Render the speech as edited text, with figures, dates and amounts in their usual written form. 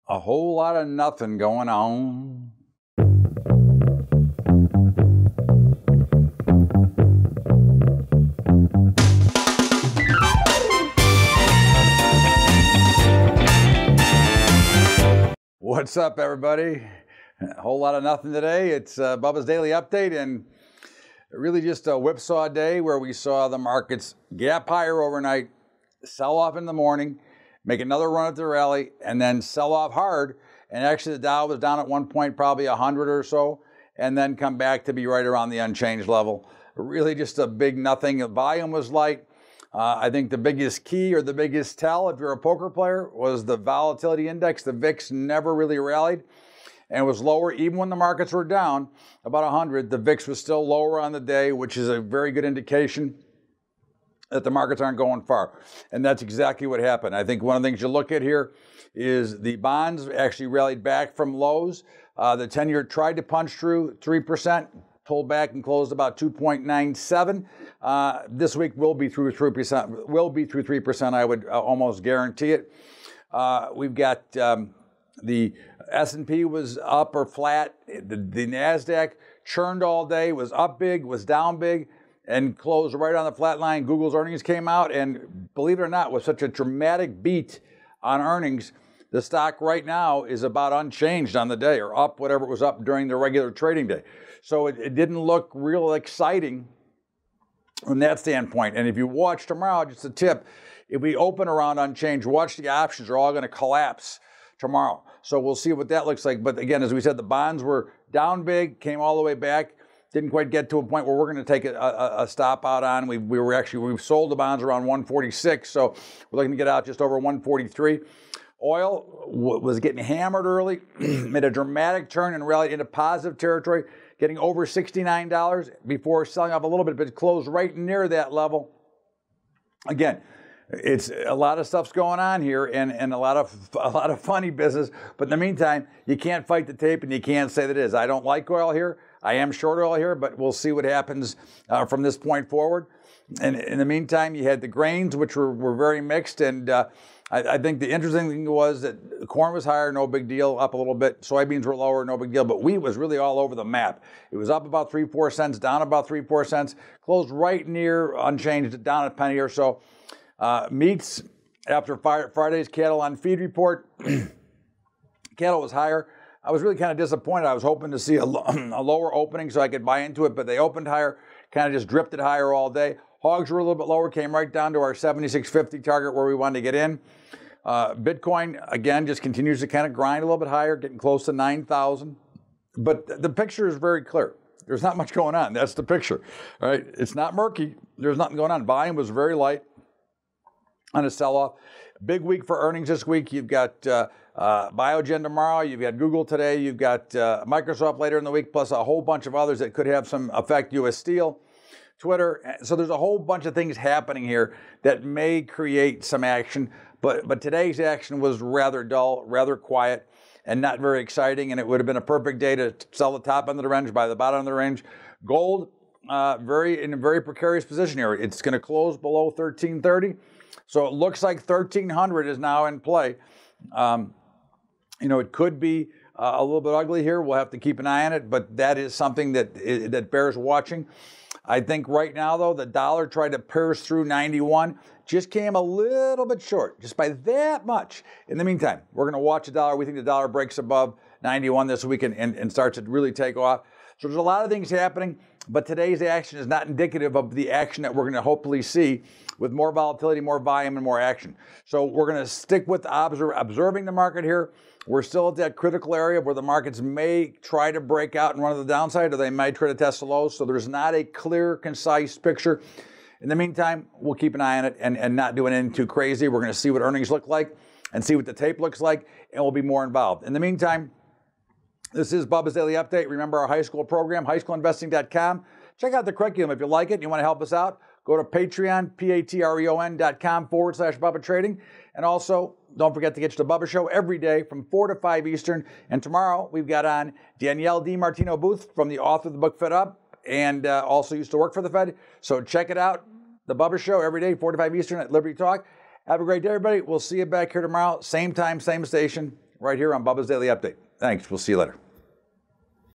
A whole lot of nothing going on. What's up, everybody? A whole lot of nothing today. It's Bubba's Daily Update, and really just a whipsaw day where we saw the markets gap higher overnight, sell off in the morning, make another run at the rally, and then sell off hard. And actually the Dow was down at one point, probably 100 or so, and then come back to be right around the unchanged level. Really just a big nothing. The volume was light. I think the biggest key or the biggest tell, if you're a poker player, was the volatility index. The VIX never really rallied and was lower even when the markets were down about 100. The VIX was still lower on the day, which is a very good indication that the markets aren't going far. And that's exactly what happened. I think one of the things you look at here is the bonds actually rallied back from lows. The 10-year tried to punch through 3%, pulled back and closed about 2.97. This week will be through 3%. Will be through 3%. I would almost guarantee it. We've got the S&P was up or flat. The Nasdaq churned all day. Was up big. Was down big. And closed right on the flat line. Google's earnings came out, and believe it or not, with such a dramatic beat on earnings, the stock right now is about unchanged on the day, or up whatever it was up during the regular trading day. So it didn't look real exciting from that standpoint. And if you watch tomorrow, just a tip, if we open around unchanged, watch the options are all going to collapse tomorrow. So we'll see what that looks like. But again, as we said, the bonds were down big, came all the way back. Didn't quite get to a point where we're going to take a stop out on. We've sold the bonds around 146, so we're looking to get out just over 143. Oil was getting hammered early, made a dramatic turn and rallied into positive territory, getting over $69 before selling off a little bit, but it closed right near that level. Again, it's a lot of stuff's going on here and a lot of funny business. But in the meantime, you can't fight the tape and you can't say that it is. I don't like oil here. I am short oil here, but we'll see what happens from this point forward. And in the meantime, you had the grains, which were very mixed. And I think the interesting thing was that corn was higher, no big deal, up a little bit. Soybeans were lower, no big deal. But wheat was really all over the map. It was up about 3-4 cents, down about 3-4 cents, closed right near unchanged, down a penny or so. Meats, after Friday's cattle on feed report, cattle was higher. I was really kind of disappointed. I was hoping to see a lower opening so I could buy into it, but they opened higher, kind of just drifted higher all day. Hogs were a little bit lower, came right down to our 76.50 target where we wanted to get in. Bitcoin, again, just continues to kind of grind a little bit higher, getting close to 9,000. But the picture is very clear. There's not much going on. That's the picture. All right? It's not murky. There's nothing going on. Volume was very light on a sell-off. Big week for earnings this week. You've got Biogen tomorrow. You've got Google today. You've got Microsoft later in the week, plus a whole bunch of others that could have some effect. U.S. Steel, Twitter. So there's a whole bunch of things happening here that may create some action. But today's action was rather dull, rather quiet, and not very exciting. And it would have been a perfect day to sell the top end of the range, buy the bottom of the range. Gold, in a very precarious position here. It's going to close below 1330. So it looks like 1,300 is now in play. It could be a little bit ugly here. We'll have to keep an eye on it, but that is something that bears watching. I think right now, though, the dollar tried to pierce through 91, just came a little bit short, just by that much. In the meantime, we're going to watch the dollar. We think the dollar breaks above 91 this week and starts to really take off. So there's a lot of things happening, but today's action is not indicative of the action that we're going to hopefully see with more volatility, more volume, and more action. So we're going to stick with observing the market here. We're still at that critical area where the markets may try to break out and run to the downside, or they might try to test the lows. So there's not a clear, concise picture. In the meantime, we'll keep an eye on it and not doing anything too crazy. We're going to see what earnings look like and see what the tape looks like, and we'll be more involved. In the meantime, this is Bubba's Daily Update. Remember our high school program, highschoolinvesting.com. Check out the curriculum if you like it and you want to help us out. Go to Patreon, patreon.com/Bubba Trading. And also, don't forget to get to the Bubba Show every day from 4 to 5 Eastern. And tomorrow, we've got on Danielle DiMartino Booth from the author of the book Fed Up, and also used to work for the Fed. So check it out, the Bubba Show, every day, 4 to 5 Eastern at Liberty Talk. Have a great day, everybody. We'll see you back here tomorrow. Same time, same station. right here on Bubba's Daily Update. Thanks. We'll see you later.